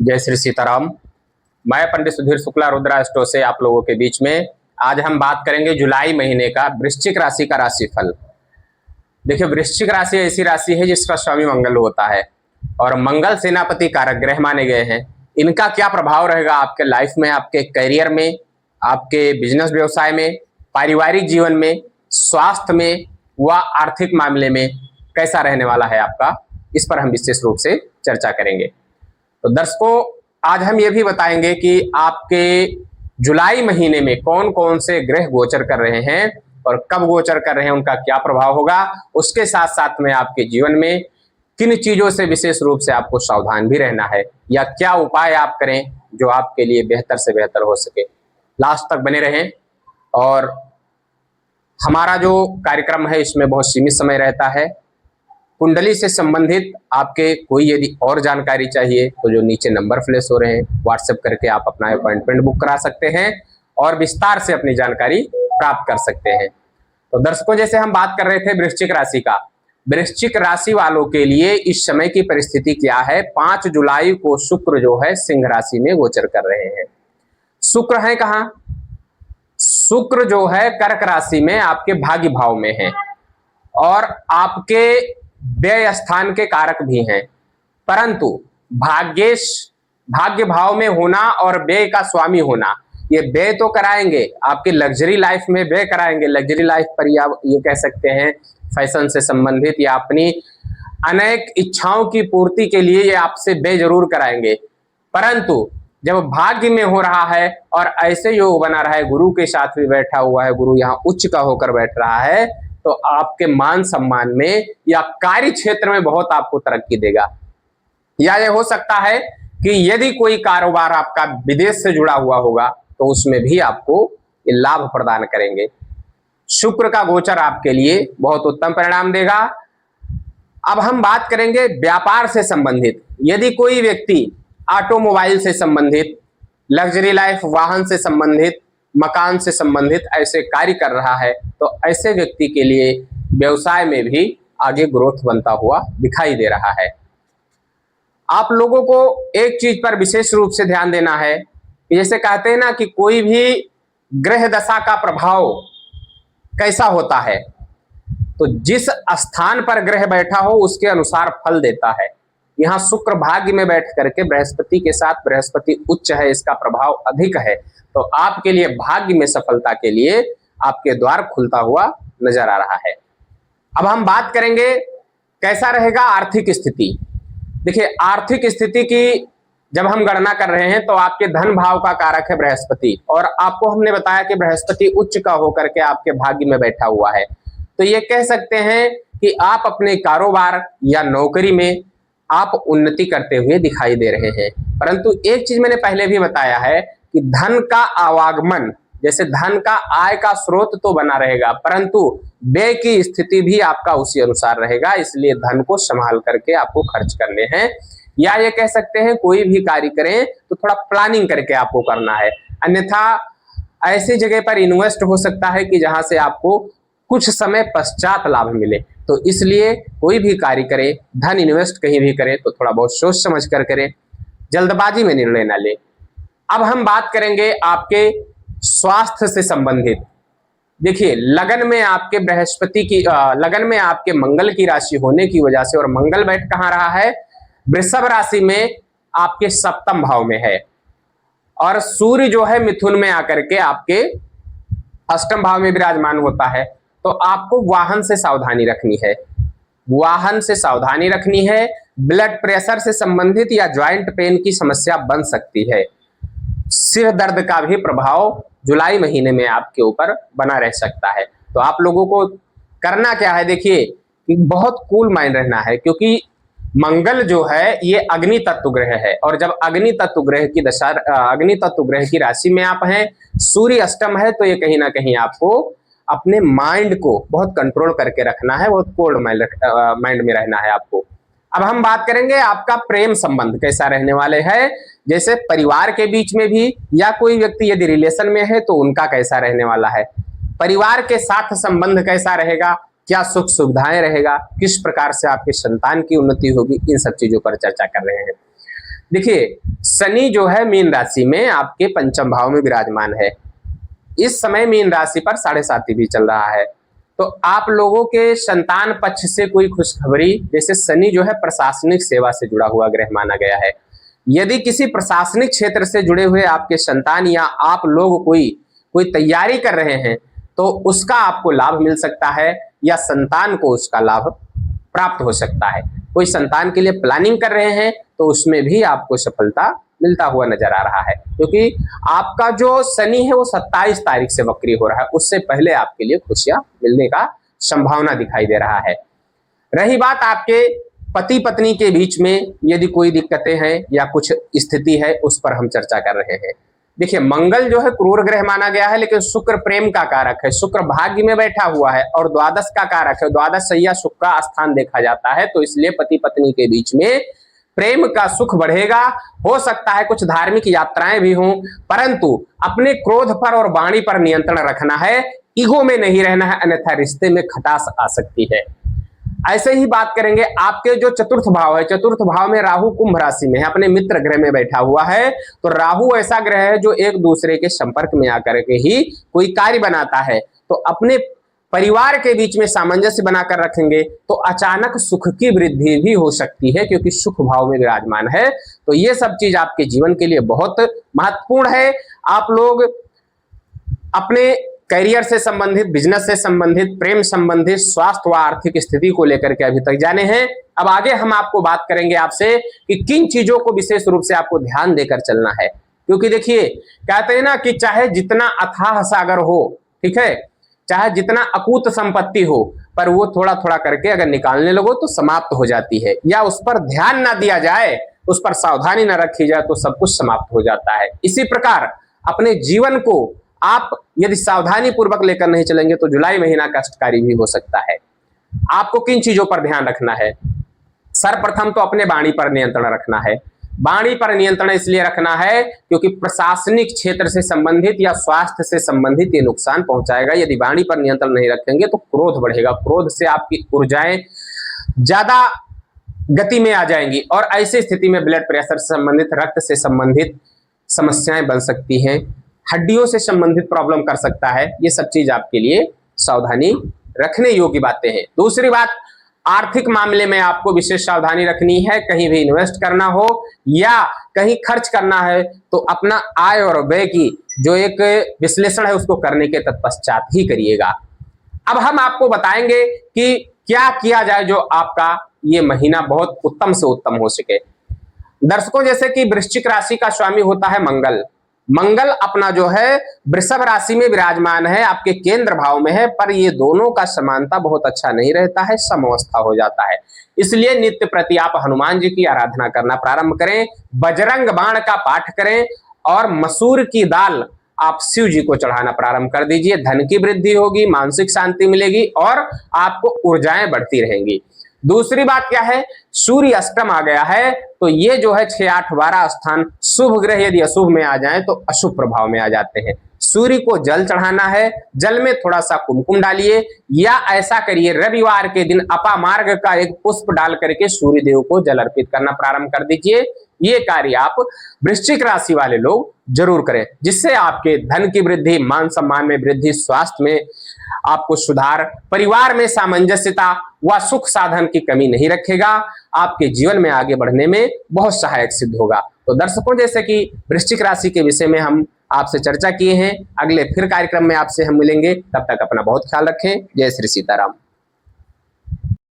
जय श्री सीताराम। मैं पंडित सुधीर शुक्ला रुद्रा एस्ट्रो से आप लोगों के बीच में आज हम बात करेंगे जुलाई महीने का वृश्चिक राशि का राशिफल। देखिए, वृश्चिक राशि ऐसी राशि है जिसका स्वामी मंगल होता है और मंगल सेनापति कारक ग्रह माने गए हैं। इनका क्या प्रभाव रहेगा आपके लाइफ में, आपके करियर में, आपके बिजनेस व्यवसाय में, पारिवारिक जीवन में, स्वास्थ्य में व आर्थिक मामले में कैसा रहने वाला है आपका, इस पर हम विशेष रूप से चर्चा करेंगे। तो दर्शकों, आज हम ये भी बताएंगे कि आपके जुलाई महीने में कौन कौन से ग्रह गोचर कर रहे हैं और कब गोचर कर रहे हैं, उनका क्या प्रभाव होगा। उसके साथ साथ में आपके जीवन में किन चीजों से विशेष रूप से आपको सावधान भी रहना है या क्या उपाय आप करें जो आपके लिए बेहतर से बेहतर हो सके। लास्ट तक बने रहें। और हमारा जो कार्यक्रम है इसमें बहुत सीमित समय रहता है। कुंडली से संबंधित आपके कोई यदि और जानकारी चाहिए तो जो नीचे नंबर फ्लैश हो रहे हैं, व्हाट्सएप करके आप अपना अपॉइंटमेंट बुक करा सकते हैं और विस्तार से अपनी जानकारी प्राप्त कर सकते हैं। तो दर्शकों, जैसे हम बात कर रहे थे वृश्चिक राशि का, वृश्चिक राशि वालों के लिए इस समय की परिस्थिति क्या है। 5 जुलाई को शुक्र जो है सिंह राशि में गोचर कर रहे हैं। शुक्र है कहाँ? शुक्र जो है कर्क राशि में आपके भाग्य भाव में है और आपके व्यय स्थान के कारक भी हैं। परंतु भाग्य भाव में होना और व्यय का स्वामी होना, ये व्यय तो कराएंगे, आपकी लग्जरी लाइफ में व्यय कराएंगे। लग्जरी लाइफ पर या ये कह सकते हैं फैशन से संबंधित या अपनी अनेक इच्छाओं की पूर्ति के लिए ये आपसे व्यय जरूर कराएंगे। परंतु जब भाग्य में हो रहा है और ऐसे योग बना रहा है, गुरु के साथ भी बैठा हुआ है, गुरु यहाँ उच्च का होकर बैठ रहा है, तो आपके मान सम्मान में या कार्य क्षेत्र में बहुत आपको तरक्की देगा। या ये हो सकता है कि यदि कोई कारोबार आपका विदेश से जुड़ा हुआ होगा तो उसमें भी आपको ये लाभ प्रदान करेंगे। शुक्र का गोचर आपके लिए बहुत उत्तम परिणाम देगा। अब हम बात करेंगे व्यापार से संबंधित। यदि कोई व्यक्ति ऑटोमोबाइल से संबंधित, लग्जरी लाइफ, वाहन से संबंधित, मकान से संबंधित ऐसे कार्य कर रहा है तो ऐसे व्यक्ति के लिए व्यवसाय में भी आगे ग्रोथ बनता हुआ दिखाई दे रहा है। आप लोगों को एक चीज पर विशेष रूप से ध्यान देना है, जैसे कहते हैं ना कि कोई भी ग्रह दशा का प्रभाव कैसा होता है, तो जिस स्थान पर ग्रह बैठा हो उसके अनुसार फल देता है। यहाँ शुक्र भाग्य में बैठ करके बृहस्पति के साथ, बृहस्पति उच्च है, इसका प्रभाव अधिक है, तो आपके लिए भाग्य में सफलता के लिए आपके द्वार खुलता हुआ नजर आ रहा है। अब हम बात करेंगे कैसा रहेगा आर्थिक स्थिति। देखिए, आर्थिक स्थिति की जब हम गणना कर रहे हैं तो आपके धन भाव का कारक है बृहस्पति, और आपको हमने बताया कि बृहस्पति उच्च का होकर के आपके भाग्य में बैठा हुआ है। तो ये कह सकते हैं कि आप अपने कारोबार या नौकरी में आप उन्नति करते हुए दिखाई दे रहे हैं। परंतु एक चीज मैंने पहले भी बताया है कि धन का आवागमन, जैसे धन का आय का स्रोत तो बना रहेगा परंतु व्यय की स्थिति भी आपका उसी अनुसार रहेगा। इसलिए धन को संभाल करके आपको खर्च करने हैं, या ये कह सकते हैं कोई भी कार्य करें तो थोड़ा प्लानिंग करके आपको करना है, अन्यथा ऐसी जगह पर इन्वेस्ट हो सकता है कि जहां से आपको कुछ समय पश्चात लाभ मिले। तो इसलिए कोई भी कार्य करें, धन इन्वेस्ट कहीं भी करें तो थोड़ा बहुत सोच समझ कर करें, जल्दबाजी में निर्णय ना लें। अब हम बात करेंगे आपके स्वास्थ्य से संबंधित। देखिए, लगन में आपके बृहस्पति की लगन में आपके मंगल की राशि होने की वजह से, और मंगल बैठ कहाँ रहा है, वृषभ राशि में आपके सप्तम भाव में है, और सूर्य जो है मिथुन में आकर के आपके अष्टम भाव में विराजमान होता है। तो आपको वाहन से सावधानी रखनी है, वाहन से सावधानी रखनी है। ब्लड प्रेशर से संबंधित या ज्वाइंट पेन की समस्या बन सकती है। सिर दर्द का भी प्रभाव जुलाई महीने में आपके ऊपर बना रह सकता है। तो आप लोगों को करना क्या है, देखिए कि बहुत कूल माइंड रहना है, क्योंकि मंगल जो है ये अग्नि तत्व ग्रह है, और जब अग्नि तत्व ग्रह की दशा, अग्नि तत्व ग्रह की राशि में आप हैं, सूर्य अष्टम है, तो ये कहीं ना कहीं आपको अपने माइंड को बहुत कंट्रोल करके रखना है, बहुत कोल्ड माइंड में रहना है आपको। अब हम बात करेंगे आपका प्रेम संबंध कैसा रहने वाले है, जैसे परिवार के बीच में भी या कोई व्यक्ति यदि रिलेशन में है तो उनका कैसा रहने वाला है, परिवार के साथ संबंध कैसा रहेगा, क्या सुख सुविधाएं रहेगा, किस प्रकार से आपके संतान की उन्नति होगी, इन सब चीजों पर चर्चा कर रहे हैं। देखिए शनि जो है मीन राशि में आपके पंचम भाव में विराजमान है। इस समय मीन राशि पर 7.5 भी चल रहा है। तो आप लोगों के संतान पक्ष से कोई खुशखबरी, जैसे शनि जो है प्रशासनिक सेवा से जुड़ा हुआ ग्रह माना गया है, यदि किसी प्रशासनिक क्षेत्र से जुड़े हुए आपके संतान या आप लोग कोई तैयारी कर रहे हैं तो उसका आपको लाभ मिल सकता है या संतान को उसका लाभ प्राप्त हो सकता है। कोई संतान के लिए प्लानिंग कर रहे हैं तो उसमें भी आपको सफलता मिलता हुआ नजर आ रहा है, क्योंकि आपका जो शनि है वो 27 तारीख से वक्री हो रहा है, उससे पहले आपके लिए खुशियां मिलने का संभावना दिखाई दे रहा है। रही बात आपके पति पत्नी के बीच में यदि कोई दिक्कतें हैं या कुछ स्थिति है, उस पर हम चर्चा कर रहे हैं। देखिए मंगल जो है क्रूर ग्रह माना गया है, लेकिन शुक्र प्रेम का कारक है, शुक्र भाग्य में बैठा हुआ है और द्वादश का कारक है, द्वादश सैया सुख का स्थान देखा जाता है। तो इसलिए पति पत्नी के बीच में प्रेम का सुख बढ़ेगा। हो सकता है कुछ धार्मिक यात्राएं भी हों, परंतु अपने क्रोध पर और वाणी पर नियंत्रण रखना है, ईगो में नहीं रहना है, अन्यथा रिश्ते में खटास आ सकती है। ऐसे ही बात करेंगे आपके जो चतुर्थ भाव है, चतुर्थ भाव में राहु कुंभ राशि में है, अपने मित्र ग्रह में बैठा हुआ है। तो राहु ऐसा ग्रह है जो एक दूसरे के संपर्क में आकर के ही कोई कार्य बनाता है। तो अपने परिवार के बीच में सामंजस्य बनाकर रखेंगे तो अचानक सुख की वृद्धि भी हो सकती है, क्योंकि सुख भाव में विराजमान है। तो ये सब चीज आपके जीवन के लिए बहुत महत्वपूर्ण है। आप लोग अपने करियर से संबंधित, बिजनेस से संबंधित, प्रेम संबंधित, स्वास्थ्य व आर्थिक स्थिति को लेकर के अभी तक जाने हैं। अब आगे हम आपको बात करेंगे आपसे कि किन चीजों को विशेष रूप से आपको ध्यान देकर चलना है, क्योंकि देखिए कहते हैं ना कि चाहे जितना अथाह सागर हो, ठीक है, चाहे जितना अकूत संपत्ति हो, पर वो थोड़ा थोड़ा करके अगर निकालने लगो तो समाप्त हो जाती है, या उस पर ध्यान ना दिया जाए, उस पर सावधानी ना रखी जाए तो सब कुछ समाप्त हो जाता है। इसी प्रकार अपने जीवन को आप यदि सावधानी पूर्वक लेकर नहीं चलेंगे तो जुलाई महीना कष्टकारी भी हो सकता है। आपको किन चीजों पर ध्यान रखना है? सर्वप्रथम तो अपने वाणी पर नियंत्रण रखना है। वाणी पर नियंत्रण इसलिए रखना है क्योंकि प्रशासनिक क्षेत्र से संबंधित या स्वास्थ्य से संबंधित ये नुकसान पहुंचाएगा। यदि वाणी पर नियंत्रण नहीं रखेंगे तो क्रोध बढ़ेगा, क्रोध से आपकी ऊर्जाएं ज्यादा गति में आ जाएंगी और ऐसी स्थिति में ब्लड प्रेशर से संबंधित, रक्त से संबंधित समस्याएं बन सकती हैं, हड्डियों से संबंधित प्रॉब्लम कर सकता है। ये सब चीज आपके लिए सावधानी रखने योग्य बातें हैं। दूसरी बात, आर्थिक मामले में आपको विशेष सावधानी रखनी है। कहीं भी इन्वेस्ट करना हो या कहीं खर्च करना है तो अपना आय और व्यय की जो एक विश्लेषण है उसको करने के तत्पश्चात ही करिएगा। अब हम आपको बताएंगे कि क्या किया जाए जो आपका ये महीना बहुत उत्तम से उत्तम हो सके। दर्शकों, जैसे कि वृश्चिक राशि का स्वामी होता है मंगल। मंगल अपना जो है वृषभ राशि में विराजमान है, आपके केंद्र भाव में है, पर ये दोनों का समानता बहुत अच्छा नहीं रहता है, समअवस्था हो जाता है। इसलिए नित्य प्रति आप हनुमान जी की आराधना करना प्रारंभ करें, बजरंग बाण का पाठ करें और मसूर की दाल आप शिव जी को चढ़ाना प्रारंभ कर दीजिए। धन की वृद्धि होगी, मानसिक शांति मिलेगी और आपको ऊर्जाएं बढ़ती रहेंगी। दूसरी बात क्या है, सूर्य अष्टम आ गया है, तो ये जो है 6, 8, 12 स्थान शुभ ग्रह यदि अशुभ में आ जाएं तो अशुभ प्रभाव में आ जाते हैं। सूर्य को जल चढ़ाना है, जल में थोड़ा सा कुमकुम डालिए या ऐसा करिए रविवार के दिन अपामार्ग का एक पुष्प डाल करके सूर्य देव को जल अर्पित करना प्रारंभ कर दीजिए। ये कार्य आप वृश्चिक राशि वाले लोग जरूर करें, जिससे आपके धन की वृद्धि, मान सम्मान में वृद्धि, स्वास्थ्य में आपको सुधार, परिवार में सामंजस्यता व सुख साधन की कमी नहीं रखेगा, आपके जीवन में आगे बढ़ने में बहुत सहायक सिद्ध होगा। तो दर्शकों, जैसे कि वृश्चिक राशि के विषय में हम आपसे चर्चा किए हैं, अगले फिर कार्यक्रम में आपसे हम मिलेंगे। तब तक अपना बहुत ख्याल रखें। जय श्री सीताराम।